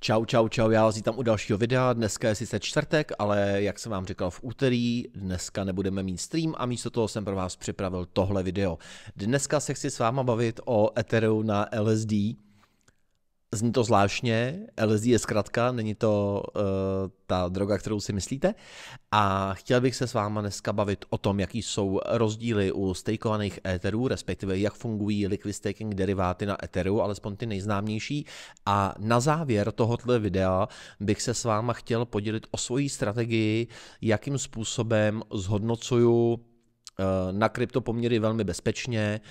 Čau, čau, čau, já vás vítám u dalšího videa. Dneska je sice čtvrtek, ale jak jsem vám říkal v úterý, dneska nebudeme mít stream a místo toho jsem pro vás připravil tohle video. Dneska se chci s váma bavit o Etheru na LSD. Zní to zvláštně, LSD je zkratka, není to ta droga, kterou si myslíte. A chtěl bych se s váma dneska bavit o tom, jaký jsou rozdíly u stakeovaných Etherů, respektive jak fungují liquid staking deriváty na Etheru, alespoň ty nejznámější. A na závěr tohoto videa bych se s váma chtěl podělit o svoji strategii, jakým způsobem zhodnocuju na kryptopoměry velmi bezpečně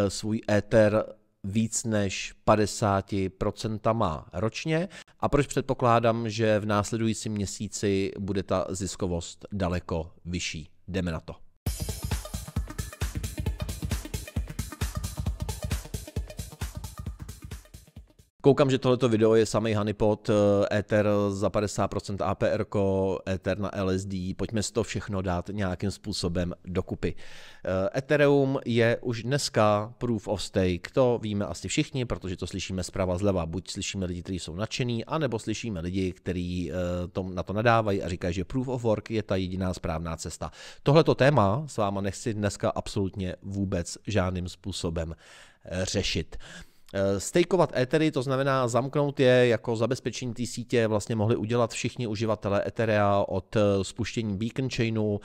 svůj Ether víc než 50% ročně a proč předpokládám, že v následujícím měsíci bude ta ziskovost daleko vyšší. Jdeme na to. Koukám, že tohleto video je samej honeypot, Ether za 50% APR, Ether na LSD, pojďme si to všechno dát nějakým způsobem dokupy. Ethereum je už dneska proof of stake, to víme asi všichni, protože to slyšíme zprava zleva, buď slyšíme lidi, kteří jsou nadšený, anebo slyšíme lidi, kteří na to nadávají a říkají, že proof of work je ta jediná správná cesta. Tohleto téma s váma nechci dneska absolutně vůbec žádným způsobem řešit. Stakeovat Ethery, to znamená zamknout je jako zabezpečení té sítě, vlastně mohli udělat všichni uživatelé Etherea od spuštění Beacon Chainu,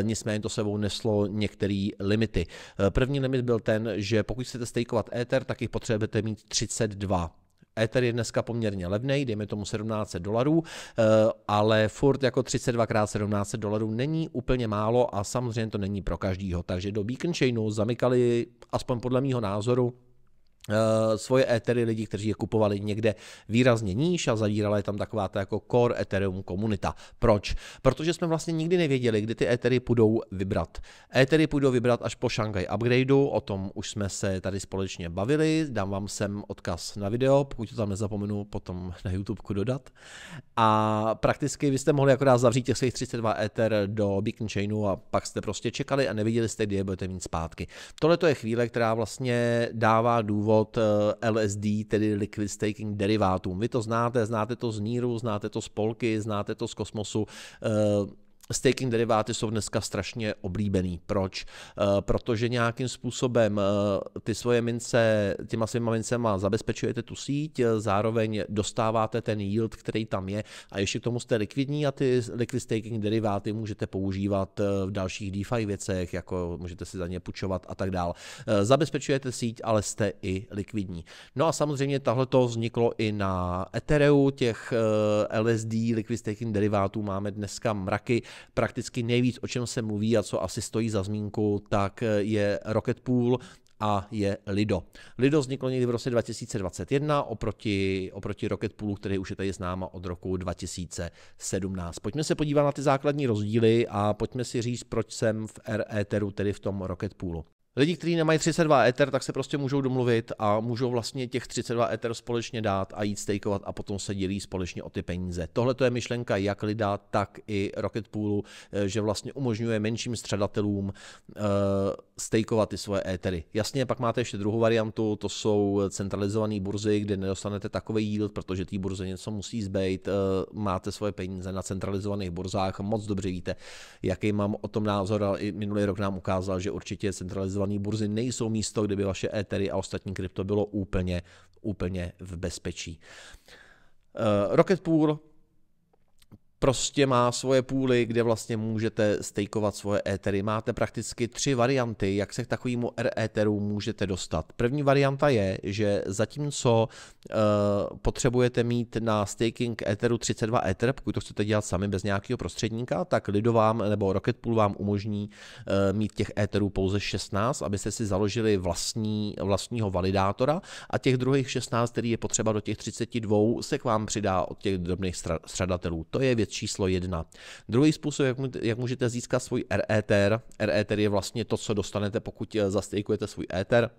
nicméně to sebou neslo některé limity. První limit byl ten, že pokud chcete stakeovat Ether, tak jich potřebujete mít 32. Ether je dneska poměrně levnej, dejme tomu $1700, ale furt jako 32x $1700 není úplně málo a samozřejmě to není pro každýho. Takže do Beacon Chainu zamykali, aspoň podle mýho názoru, svoje Ethery lidi, kteří je kupovali někde výrazně níž a zavírala je tam taková ta jako core Ethereum komunita. Proč? Protože jsme vlastně nikdy nevěděli, kdy ty Ethery půjdou vybrat. Ethery půjdou vybrat až po Shanghai upgradeu, o tom už jsme se tady společně bavili, dám vám sem odkaz na video, pokud to tam nezapomenu potom na YouTubeku dodat. A prakticky vy jste mohli akorát zavřít těch svých 32 Ether do Beacon Chainu a pak jste prostě čekali a neviděli jste, kdy je budete mít zpátky. Tohle to je chvíle, která vlastně dává důvod LSD, tedy liquid staking derivátům. Vy to znáte to z Níru, znáte to z Polky, znáte to z Kosmosu. Staking deriváty jsou dneska strašně oblíbený. Proč? Protože nějakým způsobem ty svoje mince, těma svýma mincema zabezpečujete tu síť, zároveň dostáváte ten yield, který tam je a ještě k tomu jste likvidní a ty liquid staking deriváty můžete používat v dalších DeFi věcech, jako můžete si za ně půjčovat a tak dál. Zabezpečujete síť, ale jste i likvidní. No a samozřejmě tohleto vzniklo i na Ethereu, těch LSD, liquid staking derivátů máme dneska mraky. Prakticky nejvíc, o čem se mluví a co asi stojí za zmínku, tak je Rocket Pool a je Lido. Lido vzniklo někdy v roce 2021 oproti Rocket Poolu, který už je tady s náma od roku 2017. Pojďme se podívat na ty základní rozdíly a pojďme si říct, proč jsem v Etheru, tedy v tom Rocket Poolu. Lidi, kteří nemají 32 Ether, tak se prostě můžou domluvit a můžou vlastně těch 32 Ether společně dát a jít stakeovat a potom se dělí společně o ty peníze. Tohle to je myšlenka jak Lida, tak i Rocket Poolu, že vlastně umožňuje menším střadatelům stakeovat ty svoje Ethery. Jasně, pak máte ještě druhou variantu, to jsou centralizované burzy, kde nedostanete takový yield, protože té burze něco musí zbejt, máte svoje peníze na centralizovaných burzách, moc dobře víte, jaký mám o tom názor, ale i minulý rok nám ukázal, že určitě centralizované burzy nejsou místo, kde by vaše Ethery a ostatní krypto bylo úplně v bezpečí. Rocket Pool prostě má svoje půly, kde vlastně můžete stakeovat svoje Ethery. Máte prakticky 3 varianty, jak se k takovému Etheru můžete dostat. První varianta je, že zatímco potřebujete mít na staking Etheru 32 Ether, pokud to chcete dělat sami bez nějakého prostředníka, tak Lido vám nebo Rocket Pool vám umožní mít těch Etherů pouze 16, abyste si založili vlastního validátora a těch druhých 16, který je potřeba do těch 32, se k vám přidá od těch drobných střadatelů. To je věc číslo 1. Druhý způsob, jak můžete získat svůj R-Ether. R-Ether je vlastně to, co dostanete, pokud zastejkujete svůj Ether.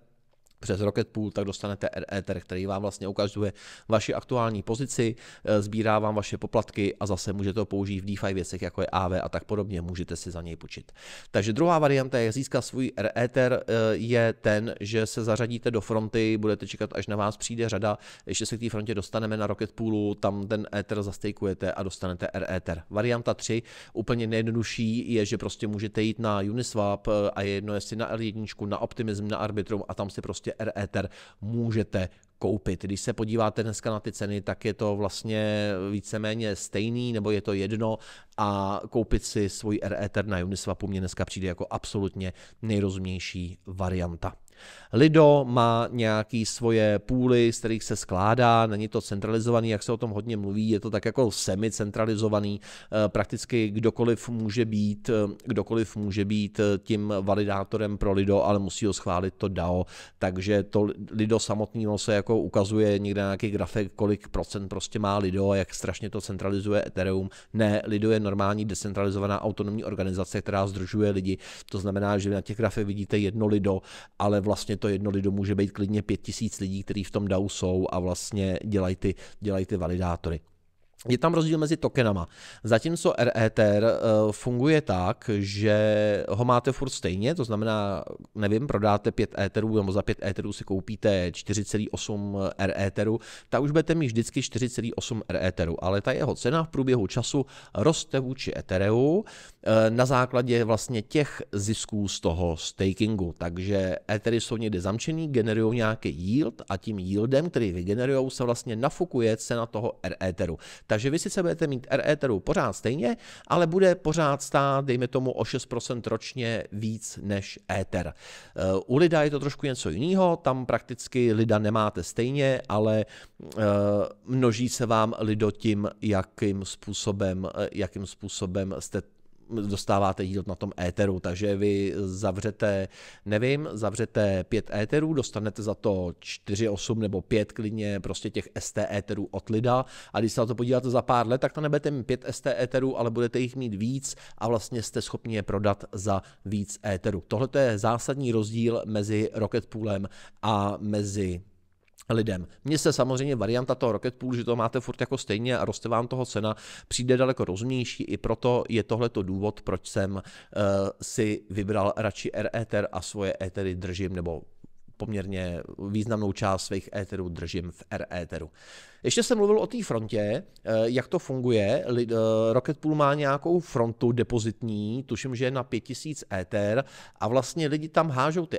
přes Rocket Pool, tak dostanete Ether, který vám vlastně ukazuje vaši aktuální pozici, sbírá vám vaše poplatky a zase můžete to použít v DeFi věcech, jako je AV a tak podobně, můžete si za něj půjčit. Takže druhá varianta, jak získat svůj Ether, je ten, že se zařadíte do fronty, budete čekat, až na vás přijde řada, ještě se k té frontě dostaneme na Rocket Poolu, tam ten Ether zastejkujete a dostanete Ether. Varianta 3, úplně nejjednodušší, je, že prostě můžete jít na Uniswap a je jedno, jestli na L1, na Optimism, na Arbitrum a tam si prostě Ether můžete koupit. Když se podíváte dneska na ty ceny, tak je to vlastně víceméně stejný, nebo je to jedno a koupit si svůj Ether na Uniswapu mě dneska přijde jako absolutně nejrozumnější varianta. Lido má nějaký svoje pooly, z kterých se skládá, není to centralizovaný, jak se o tom hodně mluví, je to tak jako semi-centralizovaný, prakticky kdokoliv může být tím validátorem pro Lido, ale musí ho schválit to DAO, takže to Lido samotný se jako ukazuje někde na nějaký grafik, kolik procent prostě má Lido a jak strašně to centralizuje Ethereum. Ne, Lido je normální decentralizovaná autonomní organizace, která sdružuje lidi, to znamená, že na těch grafech vidíte jedno Lido, ale vlastně to jedno Lido může být klidně 5000 lidí, kteří v tom DAO jsou a vlastně dělají ty validátory. Je tam rozdíl mezi tokenama. Zatímco Ether funguje tak, že ho máte furt stejně, to znamená, nevím, prodáte 5 Etherů nebo za 5 Etherů si koupíte 4,8 Etherů, tak už budete mít vždycky 4,8 Etherů, ale ta jeho cena v průběhu času roste vůči Ethereu na základě vlastně těch zisků z toho stakingu. Takže Ethery jsou někde zamčený, generují nějaký yield a tím yieldem, který vygenerujou, se vlastně nafukuje cena toho Etheru. Takže vy sice budete mít Etheru pořád stejně, ale bude pořád stát, dejme tomu, o 6% ročně víc než Ether. U Lida je to trošku něco jiného, tam prakticky Lida nemáte stejně, ale množí se vám Lido tím, jakým způsobem jste dostáváte yield na tom Etheru, takže vy zavřete 5 Etherů, dostanete za to 4,8 nebo 5 klidně prostě těch ST Etherů od Lida a když se na to podíváte za pár let, tak to nebudete mít 5 ST Etherů, ale budete jich mít víc a vlastně jste schopni je prodat za víc Etherů. Tohle je zásadní rozdíl mezi Rocket Poolem a mezi lidem. Mně se samozřejmě varianta toho Rocket Pool, že to máte furt jako stejně a roste vám toho cena, přijde daleko rozumnější, i proto je tohleto důvod, proč jsem si vybral radši Ether a svoje Ethery držím, nebo poměrně významnou část svých Etherů držím v Etheru. Ještě jsem mluvil o té frontě, jak to funguje. Rocket Pool má nějakou frontu depozitní, tuším, že je na 5000 Ether a vlastně lidi tam hážou ty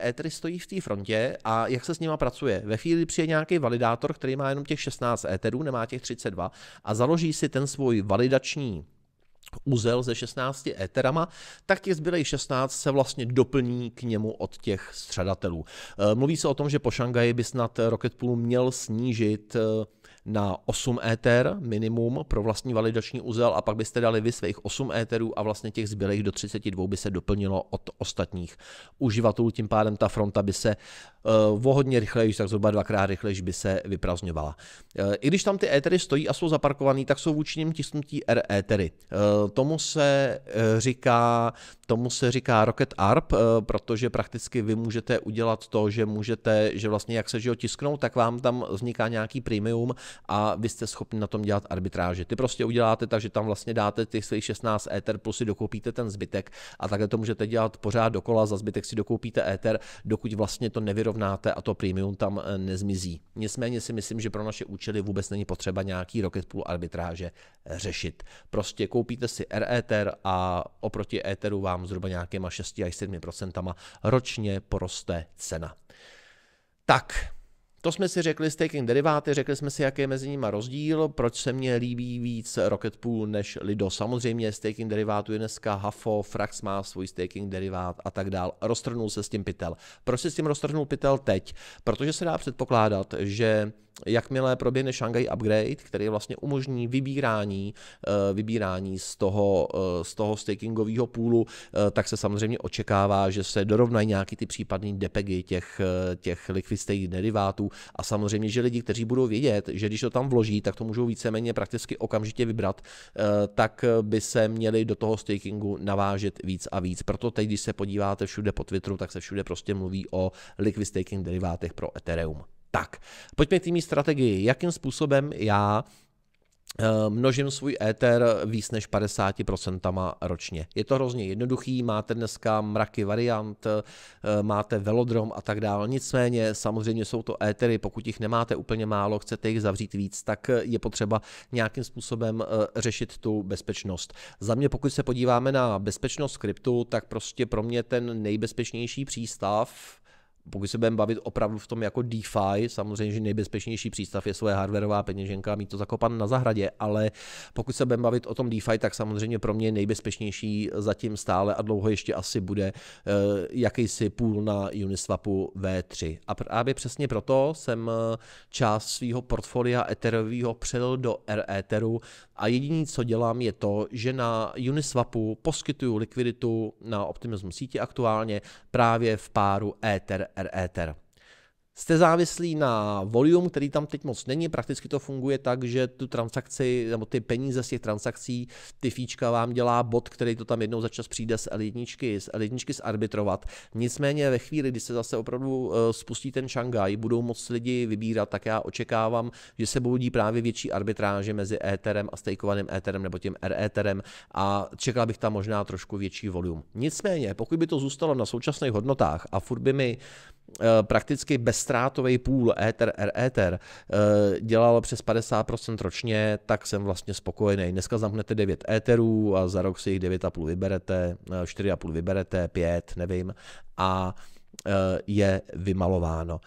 Ethery stojí v té frontě a jak se s nima pracuje. Ve chvíli přijde nějaký validátor, který má jenom těch 16 Etherů, nemá těch 32 a založí si ten svůj validační uzel se 16 Etherama, tak těch zbylých 16 se vlastně doplní k němu od těch střadatelů. Mluví se o tom, že po Šangaji by snad Rocket Pool měl snížit na 8 Ether minimum pro vlastní validační uzel a pak byste dali vy svých 8 Etherů a vlastně těch zbylých do 32 by se doplnilo od ostatních uživatelů, tím pádem ta fronta by se o hodně rychleji, tak zhruba 2krát rychleji by se vyprazňovala. I když tam ty Ethery stojí a jsou zaparkovaný, tak jsou vůči nim tisknutí Ethery. Tomu se říká Rocket Arb, protože prakticky vy můžete udělat to, že vlastně jak se tisknou, tak vám tam vzniká nějaký premium a vy jste schopni na tom dělat arbitráže. Ty prostě uděláte tak, že tam vlastně dáte těch svých 16 Ether plus si dokoupíte ten zbytek a takhle to můžete dělat pořád dokola, za zbytek si dokoupíte Ether, dokud vlastně to nevyrovnáte a to premium tam nezmizí. Nicméně si myslím, že pro naše účely vůbec není potřeba nějaký Rocket Pool arbitráže řešit. Prostě koupíte si Ether a oproti Etheru vám zhruba nějakýma 6 až 7% ročně poroste cena. Tak, to jsme si řekli staking deriváty, řekli jsme si, jaký je mezi nimi rozdíl, proč se mně líbí víc Rocket Pool než Lido. Samozřejmě staking derivátů je dneska Hafo, Frax má svůj staking derivát a tak dál. Roztrhnul se s tím pytel. Proč se s tím roztrhnul pytel teď? Protože se dá předpokládat, že jakmile proběhne Shanghai upgrade, který vlastně umožní vybírání z toho stakingového poolu, tak se samozřejmě očekává, že se dorovnají nějaký ty případný depegy těch liquid staking derivátů a samozřejmě, že lidi, kteří budou vědět, že když to tam vloží, tak to můžou víceméně prakticky okamžitě vybrat, tak by se měli do toho stakingu navážet víc a víc. Proto teď, když se podíváte všude po Twitteru, tak se všude prostě mluví o liquid staking derivátech pro Ethereum. Tak, pojďme k té mý strategii. Jakým způsobem já množím svůj Ether víc než 50% ročně. Je to hrozně jednoduchý, máte dneska mraky variant, máte velodrom a tak dále. Nicméně samozřejmě jsou to Ethery, pokud jich nemáte úplně málo, chcete jich zavřít víc, tak je potřeba nějakým způsobem řešit tu bezpečnost. Za mě, pokud se podíváme na bezpečnost kryptu, tak prostě pro mě ten nejbezpečnější přístav, pokud se budeme bavit opravdu v tom jako DeFi, samozřejmě, že nejbezpečnější přístav je svoje hardwareová peněženka, mít to zakopan na zahradě, ale pokud se budeme bavit o tom DeFi, tak samozřejmě pro mě nejbezpečnější zatím stále a dlouho ještě asi bude jakýsi pool na Uniswapu V3. A právě přesně proto jsem část svého portfolia Ethereového přelil do Etheru a jediné, co dělám, je to, že na Uniswapu poskytuju likviditu na Optimism síti aktuálně právě v páru Ether. Jste závislí na volume, který tam teď moc není, prakticky to funguje tak, že tu transakci, nebo ty peníze z těch transakcí, ty fíčka vám dělá bot, který to tam jednou za čas přijde z L1 zarbitrovat. Nicméně ve chvíli, kdy se zase opravdu spustí ten Shanghai, budou moc lidi vybírat, tak já očekávám, že se budou dít právě větší arbitráže mezi Etherem a stakeovaným Etherem nebo tím Etherem a čekal bych tam možná trošku větší volume. Nicméně, pokud by to zůstalo na současných hodnotách a furt by mi prakticky bezztrátový pool Ether dělal přes 50% ročně, tak jsem vlastně spokojený. Dneska zamknete 9 Etherů a za rok si jich 9,5 vyberete, 4,5 vyberete, 5, nevím, a je vymalováno.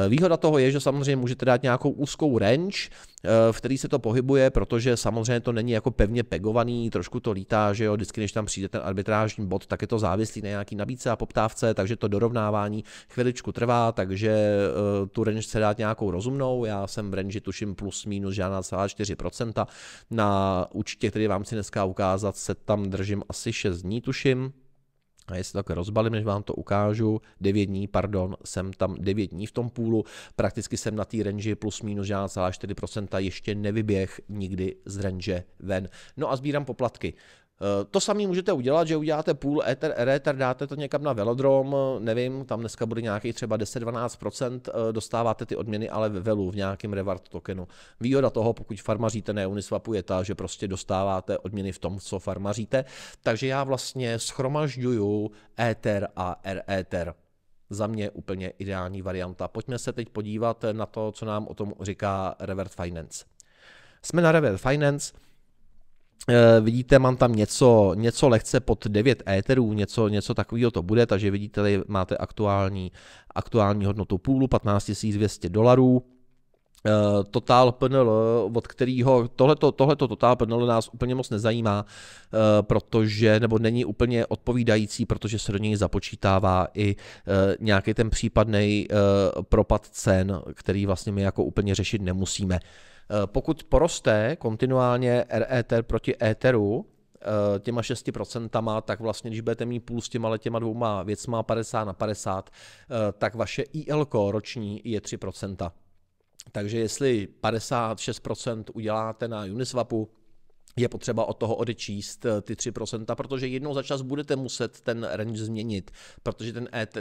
Výhoda toho je, že samozřejmě můžete dát nějakou úzkou range, v který se to pohybuje, protože samozřejmě to není jako pevně pegovaný, trošku to lítá, že jo, vždycky, než tam přijde ten arbitrážní bod, tak je to závislý na nějaký nabídce a poptávce, takže to dorovnávání chviličku trvá, takže tu range se dát nějakou rozumnou, já jsem v range tuším plus minus žádná 4%, na účtě, který vám si dneska ukázat, se tam držím asi 6 dní tuším. A jestli tak rozbalím, než vám to ukážu, 9 dní, jsem tam 9 dní v tom půlu, prakticky jsem na té range plus minus 4%, ještě nevyběh nikdy z range ven. No a sbírám poplatky. To samé můžete udělat, že uděláte půl Ether, dáte to někam na velodrom, nevím, tam dneska bude nějaký třeba 10-12%, dostáváte ty odměny, ale ve velu, v nějakém reward tokenu. Výhoda toho, pokud farmaříte na Uniswapu, je ta, že prostě dostáváte odměny v tom, co farmaříte, takže já vlastně shromažďuju Ether a Ether. Za mě úplně ideální varianta. Pojďme se teď podívat na to, co nám o tom říká Revert Finance. Jsme na Revert Finance. Vidíte, mám tam něco lehce pod 9 Etherů, něco takového to bude, takže vidíte, tady máte aktuální hodnotu půlu $15 200. Total PNL, od kterého tohleto Total PNL nás úplně moc nezajímá, protože, nebo není úplně odpovídající, protože se do něj započítává i nějaký ten případný propad cen, který vlastně my jako úplně řešit nemusíme. Pokud poroste kontinuálně Ether proti Etheru těma 6%, tak vlastně, když budete mít půl s těma dvouma věcma 50/50, tak vaše IL roční je 3%. Takže jestli 56% uděláte na Uniswapu, je potřeba od toho odečíst ty 3%, protože jednou za čas budete muset ten range změnit, protože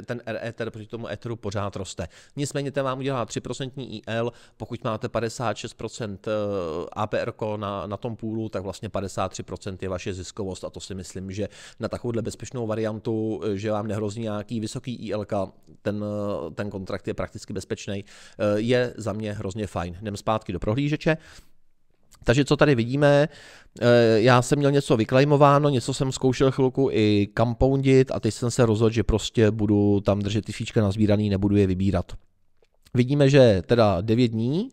ten Ether proti tomu Etheru pořád roste. Nicméně ten vám udělá 3% IL, pokud máte 56% APR na tom půlu, tak vlastně 53% je vaše ziskovost a to si myslím, že na takovouhle bezpečnou variantu, že vám nehrozí nějaký vysoký IL, ten kontrakt je prakticky bezpečný, je za mě hrozně fajn. Jdem zpátky do prohlížeče. Takže co tady vidíme, já jsem měl něco vyklejmováno, něco jsem zkoušel chvilku i compoundit a teď jsem se rozhodl, že prostě budu tam držet ty fíčka nazbíraný, nebudu je vybírat. Vidíme, že teda 9 dní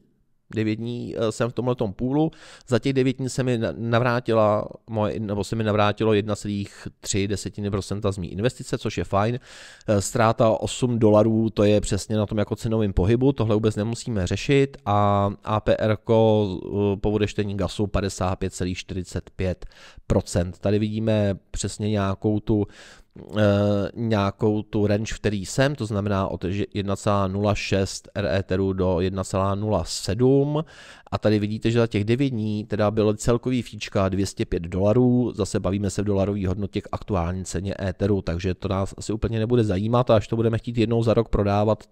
9 dní jsem v tomhletom půlu, za těch 9 dní se mi navrátilo 1,3% z mý investice, což je fajn. Ztráta $8, to je přesně na tom jako cenovém pohybu, tohle vůbec nemusíme řešit a APR po odečtení gasu 55,45%. Tady vidíme přesně nějakou tu range, v který jsem, to znamená od 1,06 Etheru do 1,07 a tady vidíte, že za těch 9 dní teda bylo celkový fíčka $205, zase bavíme se v dolarové hodnotě k aktuální ceně Etheru, takže to nás asi úplně nebude zajímat a až to budeme chtít jednou za rok prodávat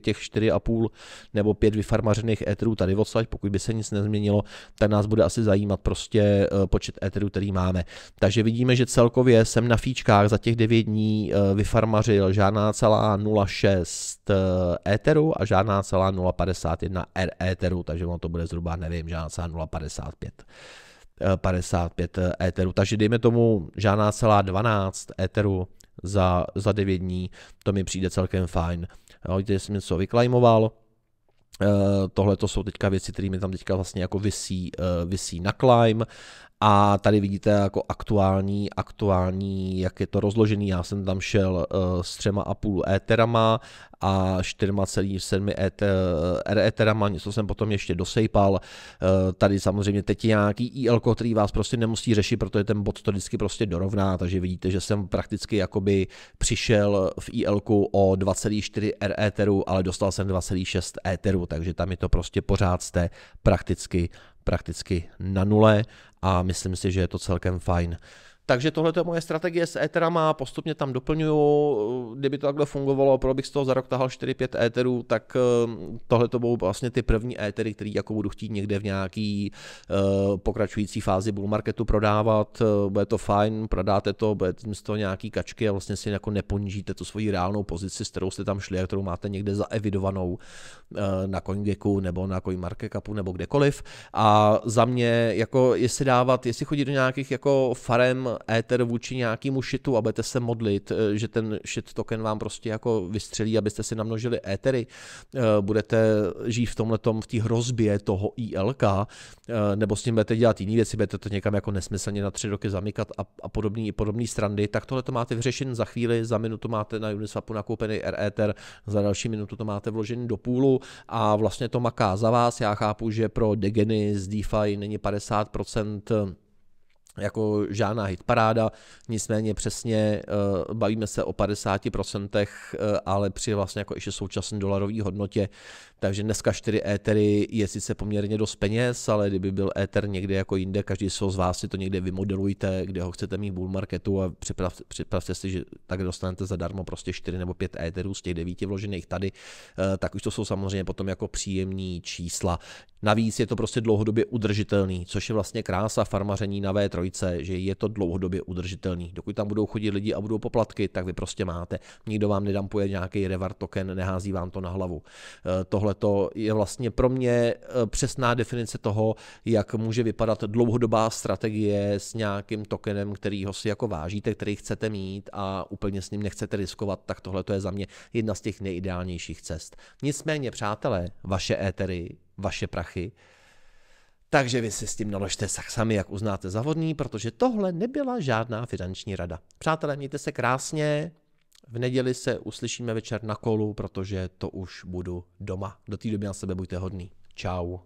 těch 4,5 nebo 5 vyfarmařených Etherů tady odsaď, pokud by se nic nezměnilo, tak nás bude asi zajímat prostě počet Etherů, který máme. Takže vidíme, že celkově jsem na fíčkách za těch 9 dní vyfarmařil žádná celá 0,6 Etheru a žádná celá 0,51 Etheru, takže ono to bude zhruba, nevím, žádná celá 0,55 Etheru, takže dejme tomu žádná celá 12 Etheru za 9 dní, to mi přijde celkem fajn. Vidíte, jsem něco vyklajmoval. Tohle to jsou teďka věci, které mi tam teďka vlastně jako visí na climb. A tady vidíte jako aktuální, jak je to rozložený. Já jsem tam šel s 3,5 Etherama a 4,7 Etherama, něco jsem potom ještě dosejpal. Tady samozřejmě teď je nějaký IL, který vás prostě nemusí řešit, protože ten bot to vždycky prostě dorovná, takže vidíte, že jsem prakticky jakoby přišel v IL-ku o 2,4 Etheru, ale dostal jsem 2,6 Etheru, takže tam je to prostě pořád jste prakticky na nule a myslím si, že je to celkem fajn. Takže tohle je moje strategie s Etherama, postupně tam doplňuju, kdyby to takhle fungovalo, pro bych z toho za rok tahal 4-5 Etherů, tak tohle to budou vlastně ty první Ethery, který jako budu chtít někde v nějaký pokračující fázi bull marketu prodávat, bude to fajn, prodáte to, budete z toho nějaký kačky a vlastně si jako neponížíte tu svoji reálnou pozici, s kterou jste tam šli a kterou máte někde zaevidovanou na CoinGecku nebo na CoinMarketCapu nebo kdekoliv. A za mě, jako jestli chodit do nějakých jako farem Ether vůči nějakému shitu a budete se modlit, že ten shit token vám prostě jako vystřelí, abyste si namnožili Ethery, budete žít v tomhletom, v té hrozbě toho ILK, nebo s tím budete dělat jiné věci, budete to někam jako nesmyslně na 3 roky zamykat a podobný strandy, tak tohle to máte vyřešen za chvíli, za minutu máte na Uniswapu nakoupený Ether, za další minutu to máte vložený do půlu a vlastně to maká za vás. Já chápu, že pro degeny z DeFi není 50% jako žádná hitparáda, nicméně přesně bavíme se o 50%, ale při vlastně jako ještě současné dolarové hodnotě, takže dneska 4 Ethery je sice poměrně dost peněz, ale kdyby byl Ether někde jako jinde, každý z vás si to někde vymodelujte, kde ho chcete mít v bull marketu a připravte si, že tak dostanete zadarmo prostě 4 nebo 5 Etherů z těch 9 vložených tady, tak už to jsou samozřejmě potom jako příjemný čísla. Navíc je to prostě dlouhodobě udržitelný, což je vlastně krása farmaření na V3, že je to dlouhodobě udržitelný. Dokud tam budou chodit lidi a budou poplatky, tak vy prostě máte. Nikdo vám nedampuje nějaký reward token, nehází vám to na hlavu. Tohle to je vlastně pro mě přesná definice toho, jak může vypadat dlouhodobá strategie s nějakým tokenem, kterýho si jako vážíte, který chcete mít a úplně s ním nechcete riskovat, tak tohle to je za mě jedna z těch nejideálnějších cest. Nicméně, přátelé, vaše Ethery, vaše prachy, takže vy si s tím naložte sami, jak uznáte za vhodný, protože tohle nebyla žádná finanční rada. Přátelé, mějte se krásně, v neděli se uslyšíme večer na kolu, protože to už budu doma. Do té doby na sebe buďte hodný. Čau.